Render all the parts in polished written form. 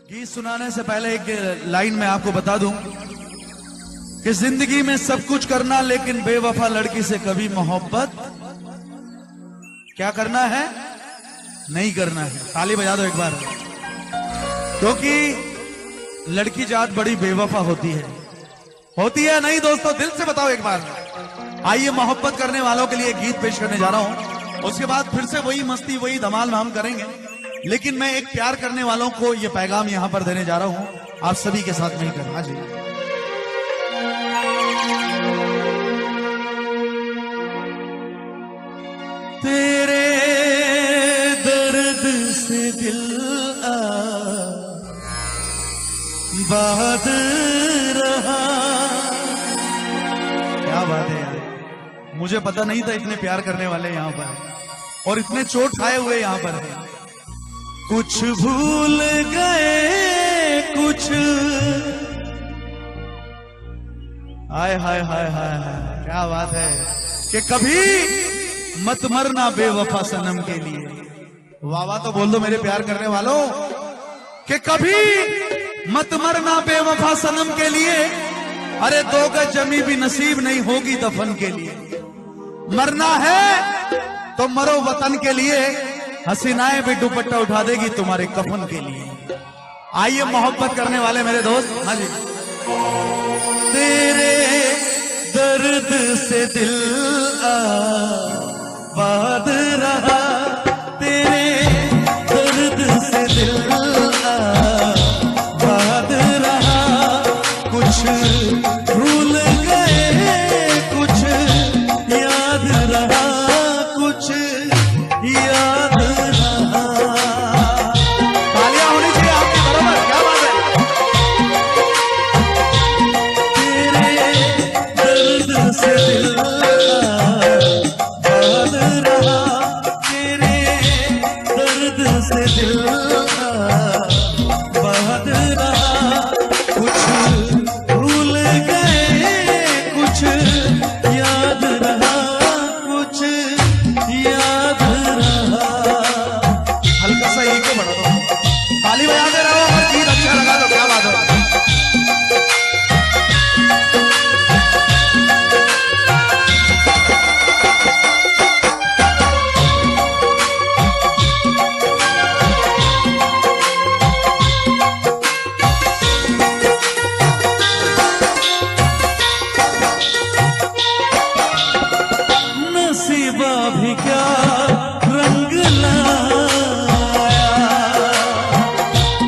गीत सुनाने से पहले एक लाइन में आपको बता दूं कि जिंदगी में सब कुछ करना, लेकिन बेवफा लड़की से कभी मोहब्बत क्या करना है, नहीं करना है। ताली बजा दो एक बार, क्योंकि लड़की जात बड़ी बेवफा होती है नहीं दोस्तों? दिल से बताओ एक बार। आइए मोहब्बत करने वालों के लिए गीत पेश करने जा रहा हूं, उसके बाद फिर से वही मस्ती वही धमाल में हम करेंगे। लेकिन मैं एक प्यार करने वालों को ये पैगाम यहां पर देने जा रहा हूं, आप सभी के साथ नहीं करना जी। तेरे दर्द से दिल आबाद रहा। क्या बात है यार, मुझे पता नहीं था इतने प्यार करने वाले यहां पर और इतने चोट खाए हुए यहां पर हैं। कुछ भूल गए कुछ, हाय हाय हाय हाय हाय, क्या बात है कि कभी मत मरना बेवफा सनम के लिए। वाह वाह तो बोल दो मेरे प्यार करने वालों कि कभी मत मरना बेवफा सनम के लिए। अरे दो गज जमी भी नसीब नहीं होगी दफन के लिए। मरना है तो मरो वतन के लिए, हसीनाएं भी दुपट्टा उठा देगी तुम्हारे कफन के लिए। आइए मोहब्बत करने वाले मेरे दोस्त, हाँ जी। तेरे दर्द से दिल आबाद रहा, तेरे दर्द से दिल आबाद रहा। कुछ भूल गए कुछ याद रहा, कुछ याद रहा। तालियां होनी चाहिए आपकी बराबर, क्या बात है। तेरे दर्द से दिल आबाद रहा, तेरे दर्द से दिल आबाद रहा। कुछ भूल गए कुछ याद रहा, कुछ याद रहा। हल्का सा एक को बढ़ा दो, ताली बजाते रहो और गीत अच्छा लगा दो, क्या बात है। नसीबा भी क्या रंग लाया,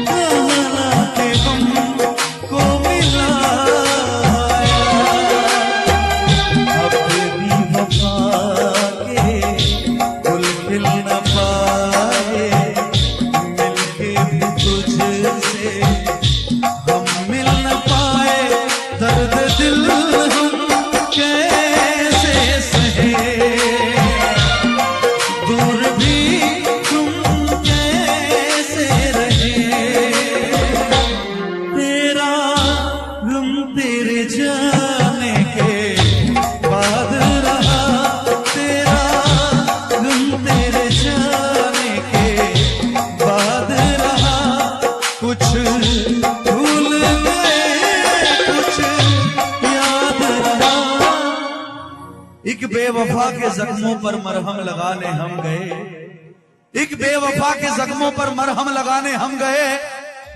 कहना के हमको मिलाया। अपनी वफा के गुल खिल न पाए, मिलके भी तुझसे हम मिल न पाए। दर्द दिल हम कैसे सहे, दूर भी तुम कैसे रहे। तेरा गम तेरे जाने के बाद रहा, तेरा गम तेरे जाने के बाद रहा। कुछ भूल गए कुछ याद रहा। एक बेवफा के जख्मों पर मरहम लगाने हम गए, एक बेवफा के जख्मों पर मरहम लगाने हम गए।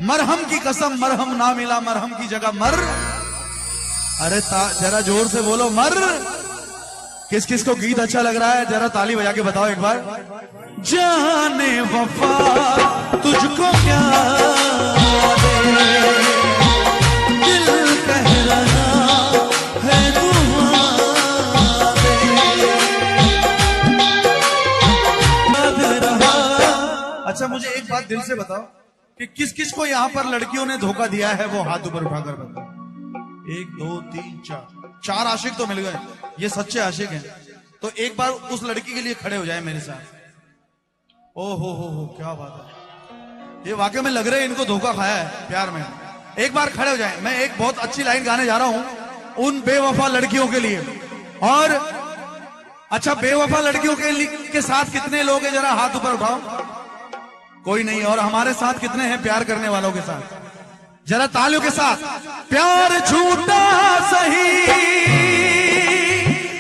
मरहम की कसम मरहम ना मिला, मरहम की जगह मर। अरे जरा जोर से बोलो मर। किस किस को गीत अच्छा लग रहा है जरा ताली बजा के बताओ एक बार। जाने वफा तुझको क्या दे, दिल कह रहा है दुआ दे। याद रहा। अच्छा मुझे एक बात दिल से बताओ कि किस किस को यहां पर लड़कियों ने धोखा दिया है, वो हाथ ऊपर उठाकर बताओ। 1 2 3 4 आशिक तो मिल गए, ये सच्चे आशिक हैं। तो एक बार उस लड़की के लिए खड़े हो जाए मेरे साथ। ओ हो क्या बात है, ये वाकई में लग रहे हैं इनको धोखा खाया है प्यार में। एक बार खड़े हो जाए, मैं एक बहुत अच्छी लाइन गाने जा रहा हूं उन बेवफा लड़कियों के लिए। और अच्छा बेवफा लड़कियों के साथ कितने लोग हैं जरा हाथ ऊपर उठाओ। कोई नहीं। और हमारे साथ कितने हैं प्यार करने वालों के साथ, जरा तालियों के साथ। प्यार झूठा सही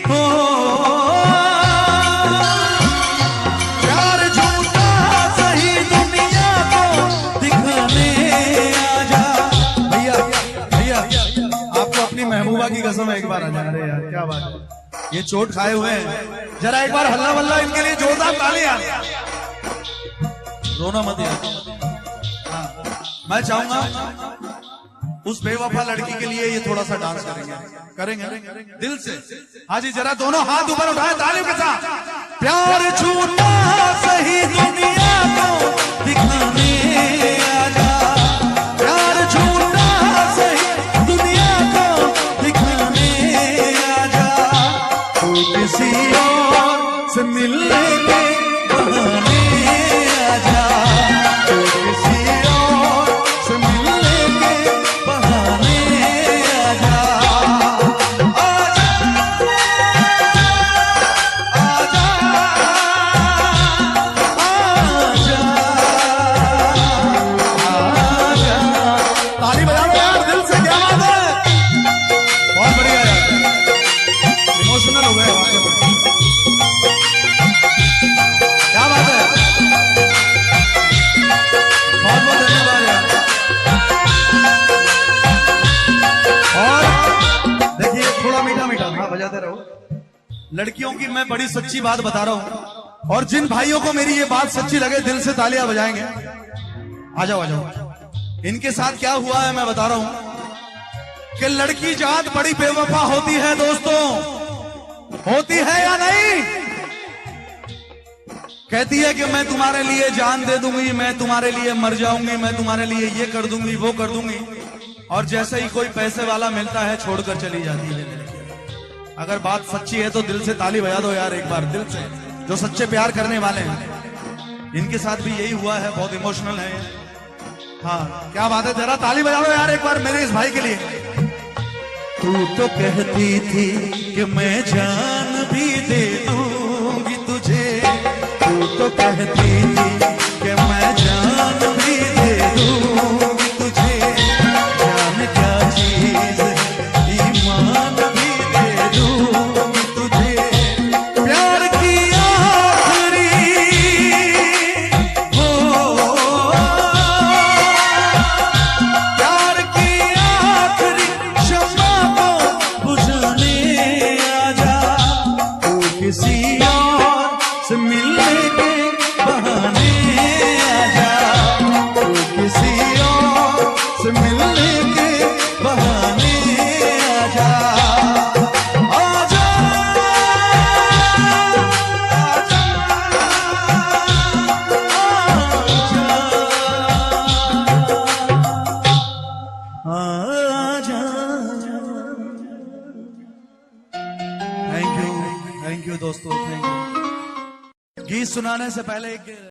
हो, प्यार झूठा सही दुनिया को दिखाने आजा। भैया भैया आपको अपनी महबूबा की कसम एक बार आ जा। अरे यार क्या बात है, ये चोट खाए हुए हैं, जरा एक बार हल्ला वल्ला इनके लिए जोरदार तालियां। रोना मत यार। हाँ, मैं चाहूंगा उस बेवफा लड़की के लिए ये थोड़ा सा डांस करेंगे दिल से। हाँ जी, जरा दोनों हाथ ऊपर उठाए तालियों के साथ। प्यार झूठा सही दुनिया को दिखाने आजा, प्यार झूठा सही दुनिया को दिखाने आजा। तू किसी और से मिलने के बहाने आजा, तू किसी और से मिलने के बहाने आजा। आजा आजा आजा आजा। ताली बजा लो यार दिल से, क्या बात है, बहुत बढ़िया यार, इमोशनल हो गए वाकई में। क्या बात है, बहुत बहुत धन्यवाद यार। और देखिए थोड़ा मीठा मीठा हाँ बजाते रहो। लड़कियों की मैं बड़ी सच्ची बात बता रहा हूं, और जिन भाइयों को मेरी ये बात सच्ची लगे दिल से तालियां बजाएंगे। आ जाओ आ जाओ। इनके साथ क्या हुआ है मैं बता रहा हूं कि लड़की जात बड़ी बेवफा होती है दोस्तों, होती है या नहीं? कहती है कि मैं तुम्हारे लिए जान दे दूंगी, मैं तुम्हारे लिए मर जाऊंगी, मैं तुम्हारे लिए ये कर दूंगी वो कर दूंगी, और जैसे ही कोई पैसे वाला मिलता है छोड़कर चली जाती है। अगर बात सच्ची है तो दिल से ताली बजा दो यार एक बार, दिल से, जो सच्चे प्यार करने वाले हैं। इनके साथ भी यही हुआ है, बहुत इमोशनल है। हाँ क्या बात है, जरा ताली बजा दो यार एक बार मेरे इस भाई के लिए। तू तो कहती थी कि मैं जान भी दे दूंगी तुझे, तू तो कहती थी कि मैं जान भी दे दूंगी तुझे, जान क्या चीज ईमान भी दे दूंगी तुझे। प्यार की आखिरी हो, प्यार की आखिरी शम्मा को बुझाने आजा। तू किसी और से मिलने के बहाने आजा, तू किसी और से मिलने के बहाने आजा। आजा आजा आजा आजा। थैंक यू दोस्तों, थैंक यू। गीत सुनाने से पहले एक